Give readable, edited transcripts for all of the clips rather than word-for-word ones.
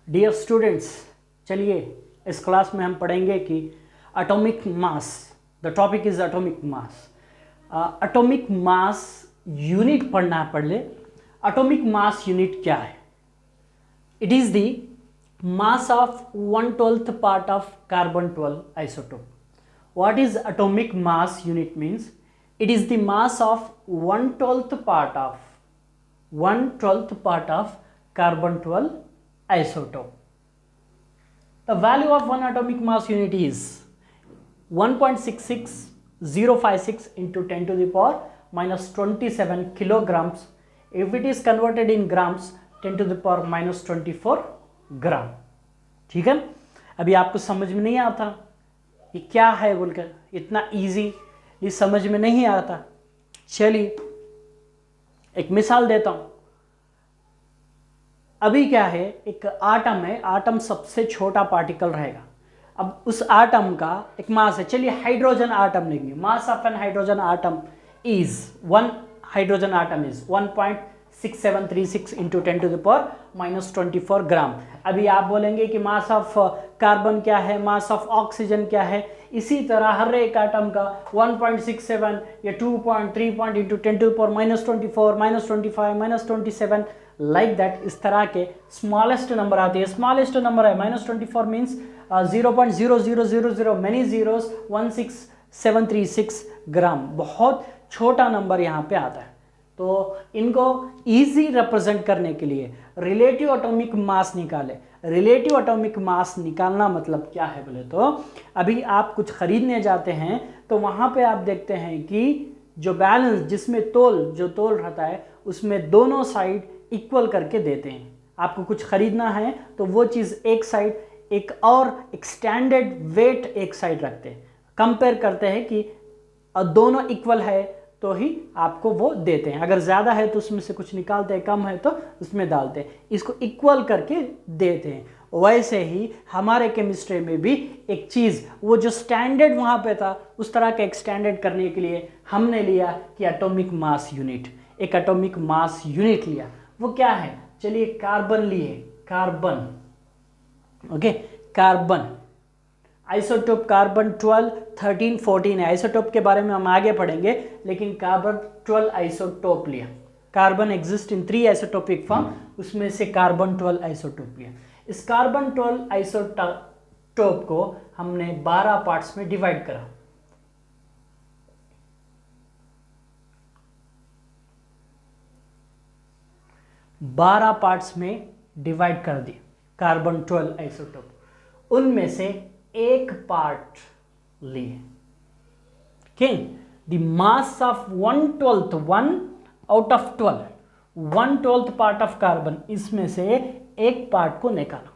Dear students, चलिए इस class में हम पढ़ेंगे कि atomic mass, the topic is atomic mass. Atomic mass unit पढ़ना पढ़ ले। एटॉमिक मास यूनिट क्या है? It is the mass of 1/12 part of carbon 12 isotope. What is atomic mass unit means? It is the mass of 1/12 part of carbon 12 isotope. The value of one atomic mass unit is 1.66056 into 10 to the power minus 27 kilograms. If it is converted in grams, 10 to the power minus 24 gram. ठीक है, अभी आपको समझ में नहीं आता ये क्या है बोलकर, इतना इजी ये समझ में नहीं आता। चलिए एक मिसाल देता हूं। अभी क्या है, एक आटम है, आटम सबसे छोटा पार्टिकल रहेगा। अब उस आटम का एक मास है, चलिए हाइड्रोजन आटम लेंगे। Mass of an hydrogen atom is 1 hydrogen atom is 1.6736 into 10 to the power minus 24 gram. अभी आप बोलेंगे कि मास ऑफ कार्बन क्या है, मास ऑफ ऑक्सीजन क्या है। इसी तरह हर एक आटम का 1.67 या 2.3 into 10 to the power minus 24 minus 25 minus 27 like that, इस तरह के स्मॉलेस्ट नंबर आते हैं। स्मॉलेस्ट नंबर है minus 24 means 0.0000 many zeros 16736 gram, बहुत छोटा नंबर यहाँ पे आता है। तो इनको इजी रिप्रेजेंट करने के लिए रिलेटिव एटॉमिक मास निकाले। रिलेटिव एटॉमिक मास निकालना मतलब क्या है बोले तो, अभी आप कुछ खरीदने जाते हैं तो वहाँ पे आप देखते हैं कि जो बैलेंस, जिसमें जो तोल रहता है उसमें दोनों साइड इक्वल करके देते हैं। आपको कुछ खरीदना है तो वो चीज़ एक साइड, एक और एक स्टैंडर्ड वेट एक साइड रखते हैं, कंपेयर करते हैं कि दोनों इक्वल है तो ही आपको वो देते हैं। अगर ज़्यादा है तो उसमें से कुछ निकालते हैं, कम है तो उसमें डालते हैं, इसको इक्वल करके देते हैं। वैसे ही हमारे केमिस्ट्री में भी एक चीज़, वो जो स्टैंडर्ड वहाँ पे था उस तरह का एक स्टैंडर्ड करने के लिए हमने लिया कि एटॉमिक मास यूनिट। एक एटॉमिक मास यूनिट लिया, वो क्या है? चलिए कार्बन लिए, carbon, okay, carbon isotope carbon 12, 13, 14 है। आइसोटोप के बारे में हम आगे पढ़ेंगे, लेकिन कार्बन 12 आइसोटोप लिया। Carbon exist in 3 isotopic form, उसमें से कार्बन 12 आइसोटोप लिया। इस कार्बन 12 आइसोटोप को हमने 12 पार्ट्स में डिवाइड करा। बारह पार्ट्स में डिवाइड कर दिए कार्बन 12 आइसोटोप। उनमें से एक पार्ट लिए, the mass of 1/12, 1 out of 12, 1/12 part of carbon, इसमें से एक पार्ट को निकाला।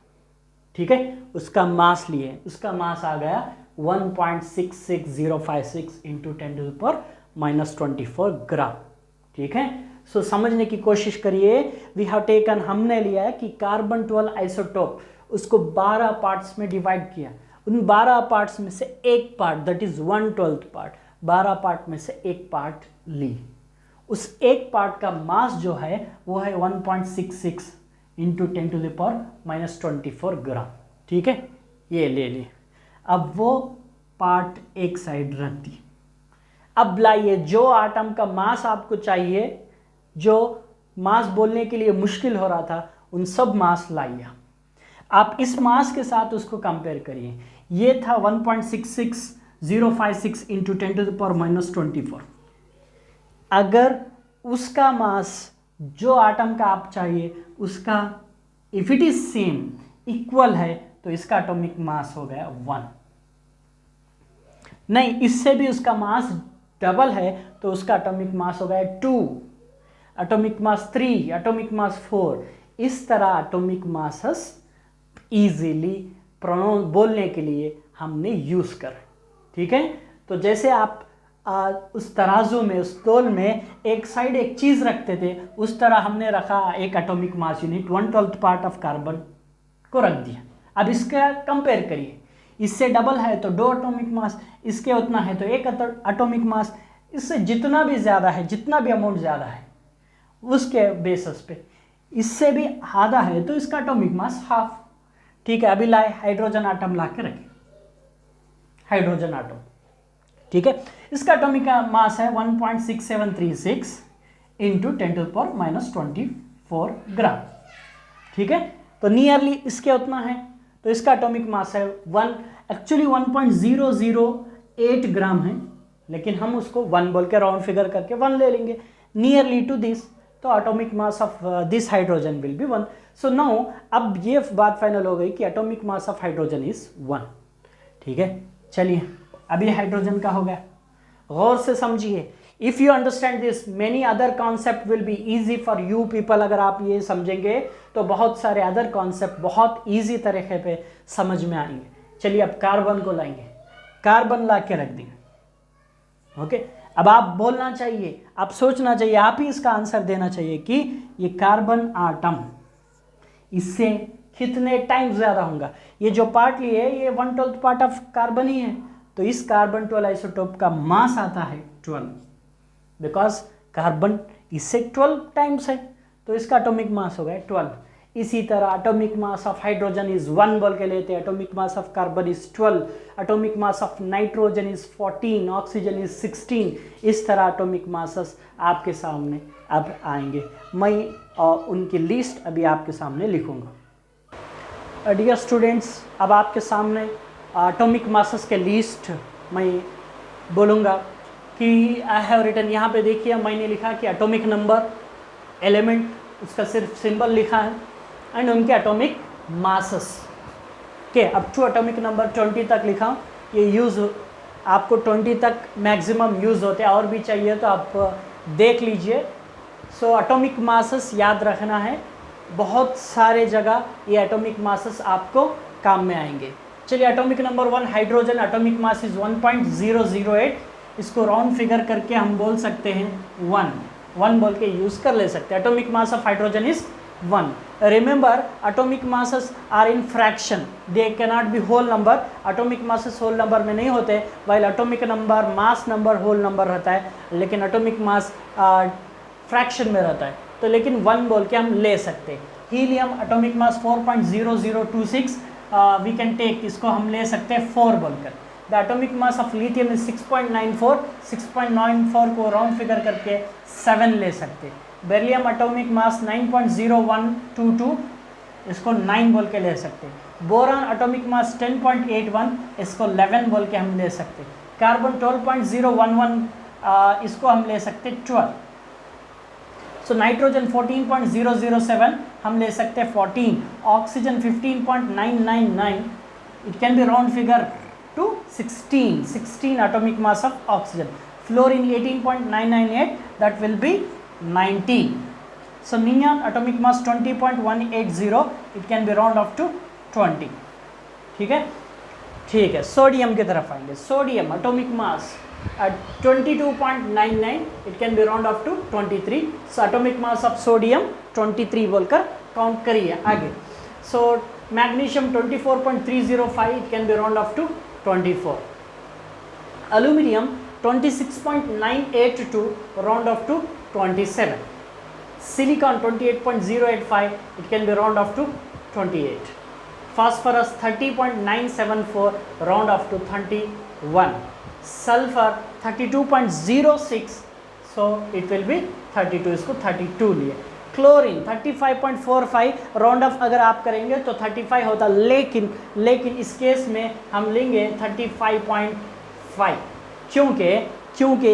ठीक है, उसका मास लिए, उसका मास आ गया 1.66056 into 10 to the power minus 24 gram. ठीक है, सो समझने की कोशिश करिए। वी हैव टेकन, हमने लिया है कि कार्बन 12 आइसोटोप, उसको 12 पार्ट्स में डिवाइड किया। उन 12 पार्ट्स में से एक part, that is 1/12 part, 12 part में से एक पार्ट ली। उस एक पार्ट का मास जो है वो है 1.66 into 10 to the power minus 24 gram. ठीक है, ये ले लिए। अब वो पार्ट एक साइड रख दी। अब लाइए जो आटम का मास आपको चाहिए, जो मास बोलने के लिए मुश्किल हो रहा था, उन सब मास लाइए। आप इस मास के साथ उसको कंपेयर करिए। ये था 1.66056 into 10 to the power minus 24। अगर उसका मास जो आटम का आप चाहिए उसका, if it is same, equal है, तो इसका एटॉमिक मास हो गया 1। नहीं, इससे भी उसका मास डबल है तो उसका एटॉमिक मास हो गया 2, एटॉमिक मास 3, एटॉमिक मास 4। इस तरह एटॉमिक मासस इजीली बोलने के लिए हमने यूज कर। ठीक है, तो जैसे आप उस तराजू में, उस तौल में एक साइड एक चीज रखते थे, उस तरह हमने रखा एक atomic mass unit 1/12 part of carbon को रख दिया। अब इसका कंपेयर करिए, इससे डबल है तो 2 एटॉमिक मास, इसके उतना है तो 1 एटॉमिक मास, इससे जितना भी ज्यादा है, जितना भी अमाउंट ज्यादा है उसके बेसिस पे, इससे भी आधा है तो इसका एटॉमिक मास हाफ। ठीक है, अभी लाए हाइड्रोजन आटम ला के रखें, हाइड्रोजन आटम, ठीक है। इसका एटॉमिक मास है 1.6736 इंटू 10⁻⁻24 ग्राम, ठीक है। तो नियरली इसके उतना है, तो इसका एटॉमिक मास है एक्चुअली 1.008 ग्राम है, लेकिन हम उसको 1 बोल के राउंड फिगर करके 1 ले लेंगे, नियरली टू दिस। तो atomic mass of this hydrogen will be 1। So now अब ये बात फाइनल हो गई कि atomic mass of hydrogen is 1, ठीक है। चलिए अभी हाइड्रोजन का हो गया, गौर से समझिए। If you understand this many other concept will be easy for you people. अगर आप ये समझेंगे तो बहुत सारे अदर कॉन्सेप्ट बहुत इजी तरीके पे समझ में आएंगे। चलिए अब कार्बन को लाएंगे, कार्बन ला के रख देंगे, ओके। अब आप बोलना चाहिए, आप सोचना चाहिए, आप ही इसका आंसर देना चाहिए कि ये कार्बन आटम इससे कितने टाइम ज्यादा होगा। ये जो पार्ट लिए है ये 1/12 पार्ट ऑफ कार्बन ही है, तो इस कार्बन 12 आइसोटोप का मास आता है 12, बिकॉज कार्बन इससे 12 टाइम्स है, तो इसका एटॉमिक मास हो गया 12। इसी तरह atomic mass of hydrogen is 1 बोल के लेते हैं, atomic mass of carbon is 12, atomic mass of nitrogen is 14, oxygen is 16। इस तरह एटॉमिक मासेस आपके सामने अब आएंगे। मैं उनकी लिस्ट अभी आपके सामने लिखूंगा। डियर स्टूडेंट्स, अब आपके सामने एटॉमिक मासेस के लिस्ट मैं बोलूँगा कि आई हैव रिटन, यहाँ पे देखिए मैंने लिखा कि एटॉमिक नंबर, एलिमेंट, उसका सिर्फ सिंबल लिखा है, एंड उनके एटॉमिक मासेस के अप टू एटॉमिक नंबर 20 तक लिखा। ये यूज़ आपको 20 तक मैक्सिमम यूज़ होते हैं, और भी चाहिए तो आप देख लीजिए। सो एटॉमिक मासेस याद रखना है, बहुत सारे जगह ये एटॉमिक मासेस आपको काम में आएंगे। चलिए atomic number 1 hydrogen, atomic mass is 1.008। इसको राउंड फिगर करके हम बोल सकते हैं 1 बोल के यूज़ कर ले सकते हैं। Atomic mass of hydrogen is 1। Remember atomic masses are in fraction, they cannot be whole number। atomic masses whole number में नहीं होते, while atomic number mass number whole number रहता है, लेकिन atomic mass fraction में रहता है। तो लेकिन 1 बोल के हम ले सकते हैं। Helium atomic mass 4.0026 we can take, इसको हम ले सकते हैं 4 बोलकर। The atomic mass of lithium is 6.94, 6.94 को राउंड फिगर करके 7 ले सकते हैं। बेरिलियम एटॉमिक मास 9.0122, इसको 9 बोल के ले सकते हैं। बोरान एटॉमिक मास 10.81, इसको 11 बोल के हम ले सकते हैं। कार्बन 12.011, इसको हम ले सकते हैं 12। सो नाइट्रोजन 14.007, हम ले सकते हैं 14। Oxygen 15.999, it can be round figure to 16 atomic mass of oxygen. Fluorine 18.998, that will be 19। So neon atomic mass 20.180, it can be round off to 20। ठीक है, ठीक है। सोडियम की तरफ आएंगे। Sodium atomic mass 22.99, it can be round off to 23। So atomic mass of sodium 23 बोलकर count करिए आगे। So magnesium 24.305, it can be round off to 24। Aluminium 26.982, round off to 27। Silicon 28.085, it can be round off to 28। Phosphorus 30.974, round off to 31। Sulfur 32.06, so it will be 32, इसको 32 लिए। Chlorine 35.45, round of अगर आप करेंगे तो 35 होता, लेकिन इस case में हम लेंगे 35.5, क्योंकि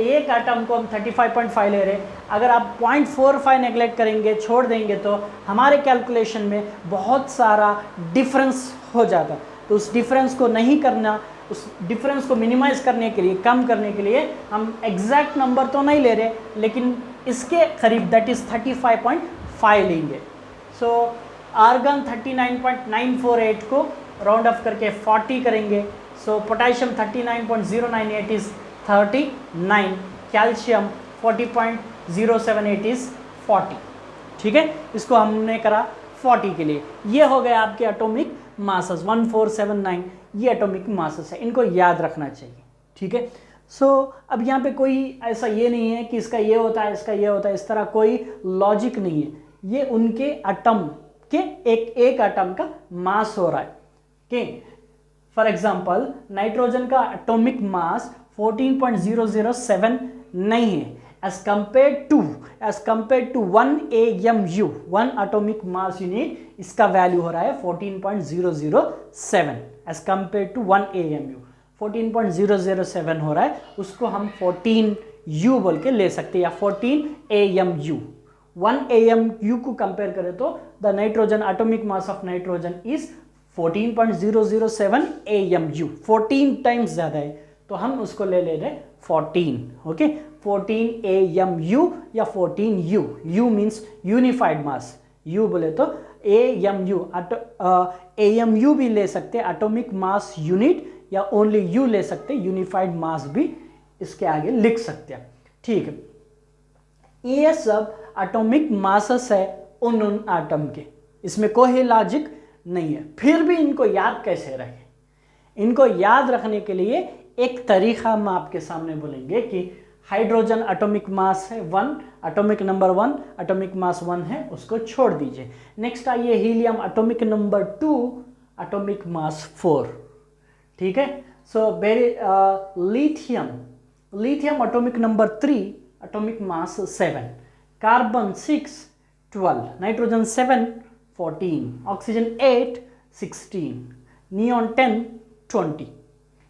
एक आइटम को हम 35.5 ले रहे हैं। अगर आप 0.45 नेगलेक्ट करेंगे, छोड़ देंगे, तो हमारे कैलकुलेशन में बहुत सारा डिफरेंस हो जाता। तो उस डिफरेंस को नहीं करना, उस डिफरेंस को मिनिमाइज़ करने के लिए, कम करने के लिए हम एग्जैक्ट नंबर तो नहीं ले रहे, लेकिन इसके करीब दैट इज़ 35.5 लेंगे। सो आर्गन 39.948 को राउंड ऑफ करके 40 करेंगे। सो पोटेशियम 39.098 इज़ 39, कैल्शियम 40.078 इज़ 40। ठीक है, इसको हमने करा 40 के लिए। ये हो गए आपके एटॉमिक मासेस 1479, ये एटॉमिक मासेस है, इनको याद रखना चाहिए। ठीक है, सो अब यहाँ पे कोई ऐसा ये नहीं है कि इसका ये होता है, इसका ये होता है, इस तरह कोई लॉजिक नहीं है। ये उनके एटम कि एक एटम का मास हो रहा है कि फॉर एग्जांपल नाइट्रोजन का एटॉमिक मास 14.007 नहीं है as compare to 1 AMU 1 atomic mass unit, इसका वैल्यू हो रहा है 14.007 एज कंपेयर टू 1 AMU 14.007 हो रहा है, उसको हम 14U बोल के ले सकते हैं या 14 AMU। 1 AMU को कंपेयर करें तो the nitrogen atomic mass of nitrogen is 14.007 AMU, 14 times ज्यादा है, तो हम उसको ले रहे 14, ओके 14 AMU या 14U। U मीन्स यूनिफाइड मास, U बोले तो AMU, AMU भी ले सकते एटॉमिक मास यूनिट, या ओनली U ले सकते, यूनिफाइड मास भी इसके आगे लिख सकते हैं, ठीक है। ये सब एटॉमिक मासेस है उन एटम के, इसमें कोई लॉजिक नहीं है। फिर भी इनको याद कैसे रखें? इनको याद रखने के लिए एक तरीका हम आपके सामने बोलेंगे कि हाइड्रोजन एटॉमिक मास है 1, एटॉमिक नंबर 1, एटॉमिक मास 1 है, उसको छोड़ दीजिए। नेक्स्ट आइए helium atomic number 2, atomic mass 4, ठीक है। So lithium atomic number 3, atomic mass 7, carbon 6 12, nitrogen 7 14, oxygen 8 16, neon 10 20।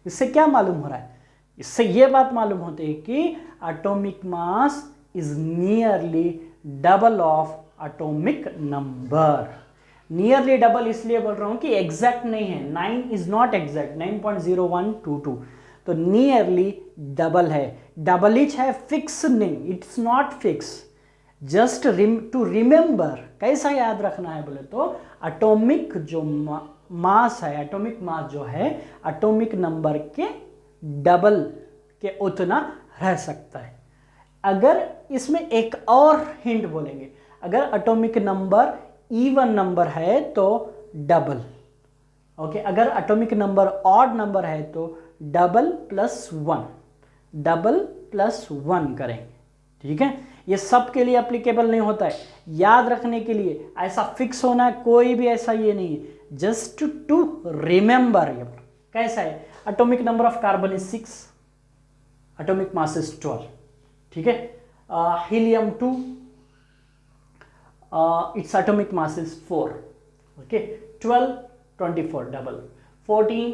इससे क्या मालूम हो रहा है? इससे यह बात मालूम होती है कि atomic mass is nearly double of atomic number. Nearly double इसलिए बोल रहा हूं कि एग्जैक्ट नहीं है, 9 इज नॉट एग्जैक्ट, 9.0122, तो नियरली डबल है। डबल इच है, फिक्स नहीं, it's not fix, just to remember. कैसा याद रखना है बोले तो एटॉमिक जो मास है, एटॉमिक मास जो है एटॉमिक नंबर के डबल के उतना रह सकता है। अगर इसमें एक और हिंट बोलेंगे, अगर एटॉमिक नंबर इवन नंबर है तो डबल, ओके। अगर एटॉमिक नंबर ऑड नंबर है तो डबल प्लस वन करेंगे, ठीक है। ये सब के लिए एप्लीकेबल नहीं होता है, याद रखने के लिए ऐसा फिक्स होना है कोई भी ऐसा ये नहीं है, जस्ट टू रिमेंबर। कैसा है? Atomic number of carbon is 6, atomic mass is 12, ठीक है। Helium 2, its atomic mass is 4, okay। 12 24 double, 14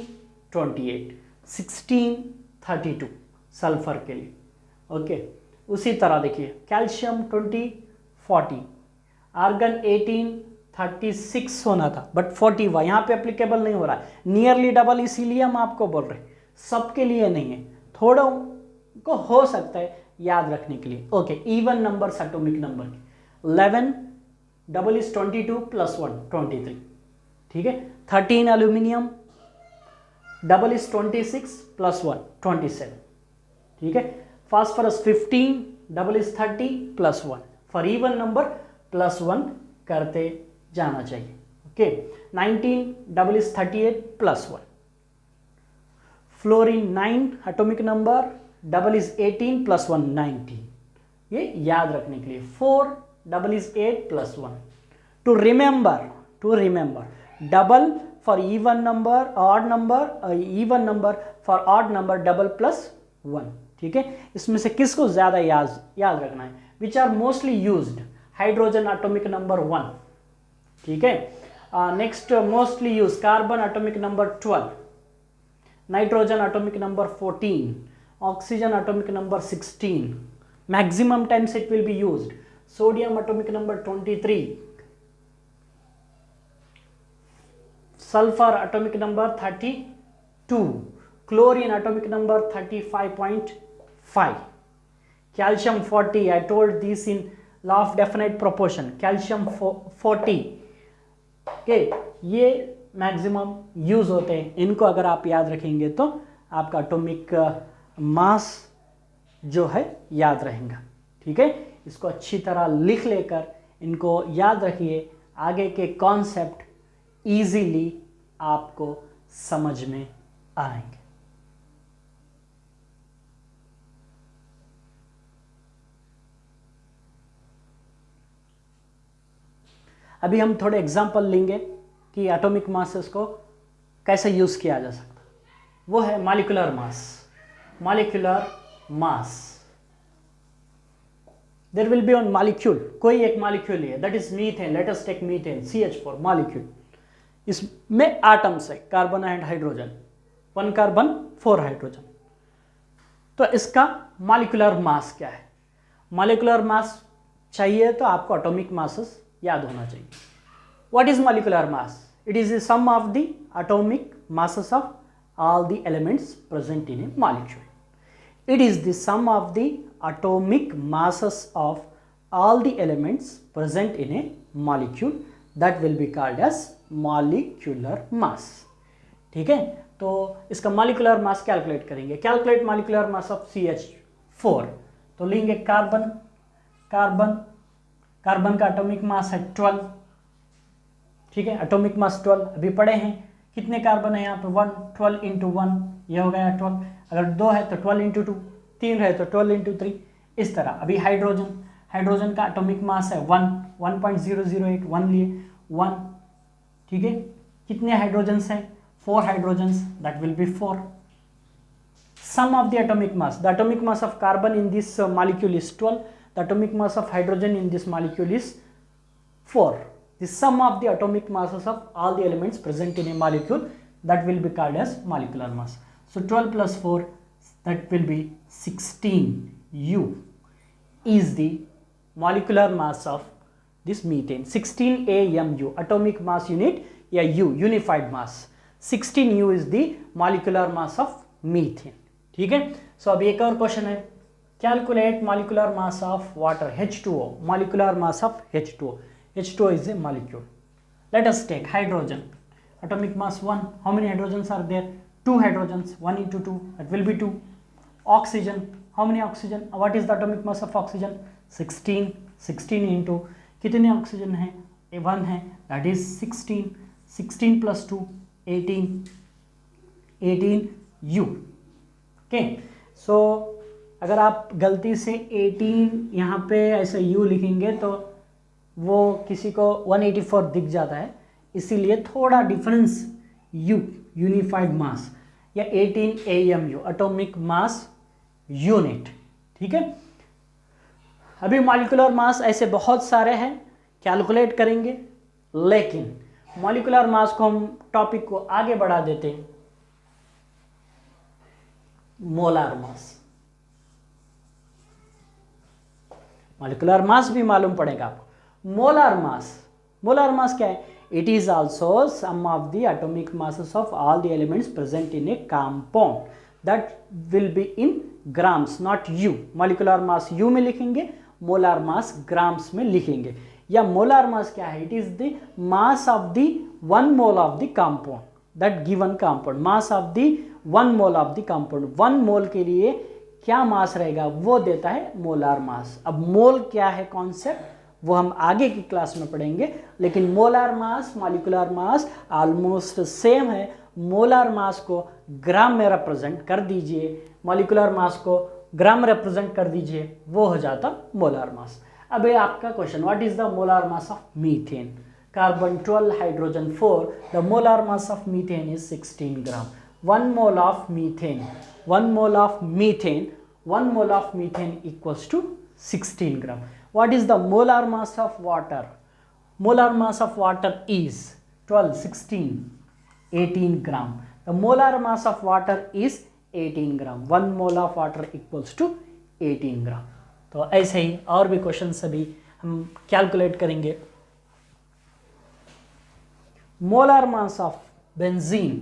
28, 16 32 sulphur के लिए, ओके। उसी तरह देखिए कैल्शियम 20 40, आर्गन 18 36 होना था बट 40 हुआ, यहाँ पे एप्लीकेबल नहीं हो रहा है। नियरली डबल इसीलिए हम आपको बोल रहे हैं, सबके लिए नहीं है, थोड़ा को हो सकता है याद रखने के लिए, okay. Even number atomic number 11, double is 22 plus 1 23, ठीक है। 13 एल्यूमिनियम, डबल इज 26 प्लस 1 27, ठीक है। Phosphorus 15, double is 30 plus 1, for even number plus 1 करते जाना चाहिए, okay. 19, double is 38 plus 1। Fluorine 9 atomic number, double is 18 plus 1 19, ये याद रखने के लिए। 4, double is 8 plus 1, to remember double for even number, odd number, even number for odd number, double plus 1, ठीक है। इसमें से किसको ज्यादा याद रखना है? which are mostly used, hydrogen atomic number 1, ठीक है। Next mostly use carbon atomic number 12, nitrogen atomic number 14, oxygen atomic number 16, maximum times it will be used, sodium atomic number 23, sulfur atomic number 32, chlorine atomic number 35.5, calcium 40, I told this in law of definite proportion, calcium 40, okay। ये maximum use होते हैं, इनको अगर आप याद रखेंगे तो आपका एटॉमिक मास जो है याद रहेगा, ठीक है। इसको अच्छी तरह लिख लेकर इनको याद रखिए, आगे के कॉन्सेप्ट इजीली आपको समझ में आएंगे। अभी हम थोड़े एग्जाम्पल लेंगे कि एटॉमिक मासेस को कैसे यूज़ किया जा सकता है। वो है molecular mass. Molecular mass, there will be on molecule, कोई एक मॉलिक्यूल है, that is methane, let us take methane, CH4 molecule. इसमें एटम्स है, carbon and hydrogen, 1 carbon 4 hydrogen. तो इसका मॉलिक्यूलर मास क्या है? मॉलिक्यूलर मास चाहिए तो आपको एटॉमिक मासेस याद होना चाहिए। What is molecular mass? It is the sum of the atomic masses of all the elements present in a molecule. It is the sum of the atomic masses of all the elements present in a molecule that will be called as molecular mass. ठीक है, तो इसका molecular mass calculate करेंगे। Calculate molecular mass of CH4, तो लेंगे carbon, carbon का atomic मास है 12। ठीक है, एटॉमिक मास 12 अभी पढ़े हैं। कितने कार्बन है यहाँ पे? 1, 12 इंटू 1, यह हो गया 12। अगर 2 है तो 12 इंटू 2, 3 है तो 12 इंटू 3, इस तरह। अभी हाइड्रोजन का एटॉमिक मास है 1, 1.008, 1 लिए 1। ठीक है, कितने हाइड्रोजन्स हैं? 4 hydrogens, that will be 4। Sum of the atomic mass, the atomic mass of carbon in this molecule is 12, the atomic mass of hydrogen in this molecule is 4. The sum of the atomic masses of all the elements present in a molecule, that will be called as molecular mass. So 12 plus 4, that will be 16 U is the molecular mass of this methane. 16 AMU, atomic mass unit, या U, unified mass. 16 U is the molecular mass of methane. ठीक है, so अब एक और question है, calculate molecular mass of water, H2O, molecular mass of H2O. H2O is a molecule. Let us take hydrogen, atomic mass 1. How many hydrogens are there? 2 hydrogens, 1 into 2, that will be 2. Oxygen, how many oxygen? What is the atomic mass of oxygen? 16. 16 into कितने oxygen है? 1 है, that is 16. 16 plus 2, 18. 18 U. Okay, so अगर आप गलती से 18 यहाँ पे ऐसे U लिखेंगे तो वो किसी को 184 दिख जाता है, इसीलिए थोड़ा डिफरेंस U, यूनिफाइड मास, या 18 AMU, एटॉमिक मास यूनिट। ठीक है, अभी मॉलिक्यूलर मास ऐसे बहुत सारे हैं, कैलकुलेट करेंगे, लेकिन मॉलिक्यूलर मास को हम टॉपिक को आगे बढ़ा देते हैं। मोलार मास, मॉलिक्यूलर मास भी मालूम पड़ेगा आपको। मोलार मास क्या है? It is also sum of the atomic masses of all the elements present in a compound, that will be in grams, not u. Molecular mass u में लिखेंगे, molar mass grams में लिखेंगे। या molar mass क्या है? It is the mass of the 1 mole of the compound, that given compound, mass of the 1 mole of the compound. 1 मोल के लिए क्या मास रहेगा वो देता है मोलार मास। अब मोल क्या है कॉन्सेप्ट वो हम आगे की क्लास में पढ़ेंगे, लेकिन मोलार मास मॉलिक्यूलर मास ऑलमोस्ट सेम है। मोलार मास को ग्राम में रिप्रेजेंट कर दीजिए, मॉलिक्यूलर मास को ग्राम रिप्रेजेंट कर दीजिए, वो हो जाता मोलार मास। अब ये आपका question, what is the molar mass of methane? Carbon 12 hydrogen 4, the molar mass of methane is 16 gram. 1 mole of methane, 1 mole of methane, 1 mole of methane equals to 16 gram. What is the molar mass of water? Molar mass of water is 12, 16, 18 gram. The molar mass of water is 18 gram. 1 mole of water equals to 18 gram. तो ऐसे ही और भी question सभी हम calculate करेंगे। molar mass of benzene.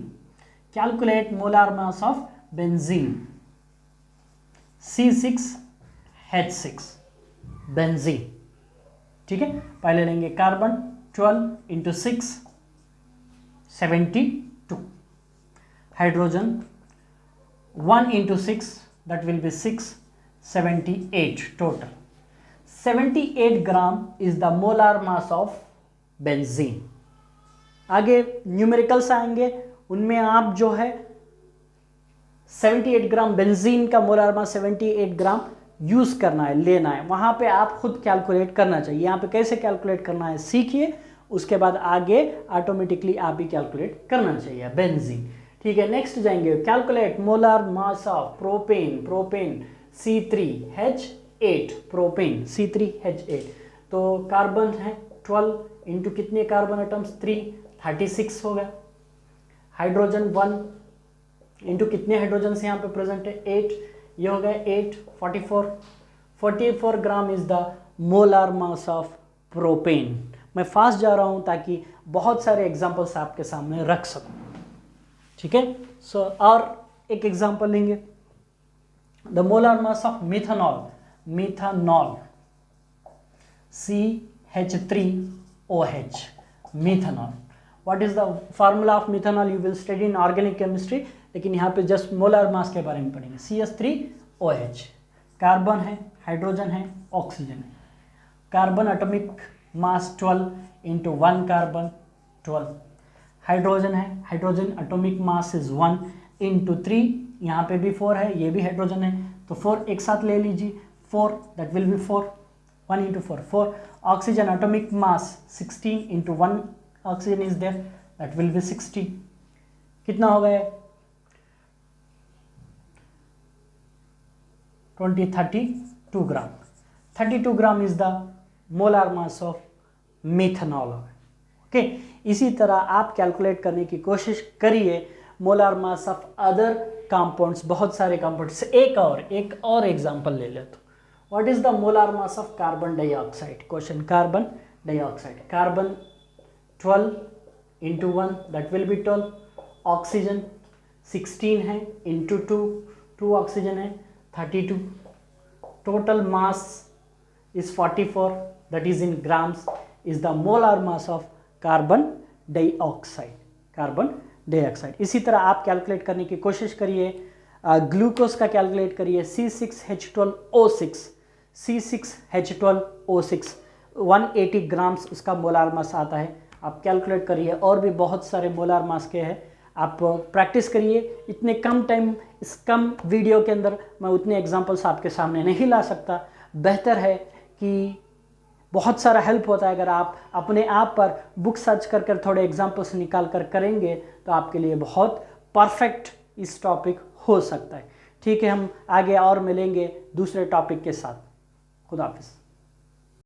Calculate molar mass of benzene. C6H6 benzene. ठीक है, पहले लेंगे carbon 12 into 6, 72। Hydrogen 1 into 6, that will B 6, 78 total. 78 gram is the molar mass of benzene. आगे न्यूमेरिकल्स आएंगे, उनमें आप जो है 78 ग्राम बेंजीन का मोलार मास 78 ग्राम यूज करना है, लेना है, वहां पे आप खुद कैलकुलेट करना चाहिए। यहाँ पे कैसे कैलकुलेट करना है सीखिए, उसके बाद आगे ऑटोमेटिकली आप ही कैलकुलेट करना चाहिए बेंजीन। ठीक है, नेक्स्ट जाएंगे, calculate molar mass of propane, propane C3H8, propane C3H8। तो कार्बन है 12 इंटू कितने कार्बन एटम्स 3, 36 हो गया। हाइड्रोजन 1 इंटू कितने हाइड्रोजन यहाँ पे प्रेजेंट है 8, ये हो गया 8, 44 ग्राम is the molar mass of propane. मैं फास्ट जा रहा हूँ ताकि बहुत सारे एग्जांपल्स आपके सामने रख सकूँ। ठीक है, सो और एक एग्जांपल लेंगे, the molar mass of methanol, methanol CH3OH, methanol. What is the formula of methanol, you will study in organic chemistry, लेकिन यहाँ पे जस्ट मोलर मास के बारे में पढ़ेंगे। CH3OH, कार्बन है, हाइड्रोजन है, ऑक्सीजन है। Carbon atomic mass 12 into 1 carbon 12। Hydrogen है, hydrogen atomic mass is 1 into 3, यहाँ पे भी 4 है, ये भी हाइड्रोजन है, तो 4 एक साथ ले लीजिए, 4 that will be 4, 1 into 4 4। Oxygen atomic mass 16 into 1 oxygen is there, that will be 60। कितना हो गया 32 gram. 32 gram is the molar mass of methanol. Okay, इसी तरह आप कैलकुलेट करने की कोशिश करिए molar mass of other compounds, बहुत सारे कंपाउंड्स। एक और एग्जांपल ले लेते। What is the molar mass of carbon dioxide, question, carbon dioxide, carbon 12 into 1 that will B 12। Oxygen 16 है इंटू 2 ऑक्सीजन है 32। Total mass is 44, that is in grams, is the molar mass of carbon dioxide, carbon dioxide। इसी तरह आप calculate करने की कोशिश करिए, glucose का कैलकुलेट करिए, C6H12O6, C6H12O6 180 ग्राम्स उसका मोलार मास आता है। आप कैलकुलेट करिए, और भी बहुत सारे मोलार मास के हैं, आप प्रैक्टिस करिए। इतने कम टाइम, इस कम वीडियो के अंदर मैं उतने एग्जांपल्स आपके सामने नहीं ला सकता। बेहतर है कि बहुत सारा हेल्प होता है अगर आप अपने आप पर बुक सर्च कर थोड़े एग्जांपल्स निकाल कर करेंगे, तो आपके लिए बहुत परफेक्ट इस टॉपिक हो सकता है। ठीक है, हम आगे और मिलेंगे दूसरे टॉपिक के साथ। खुदा हाफिज़।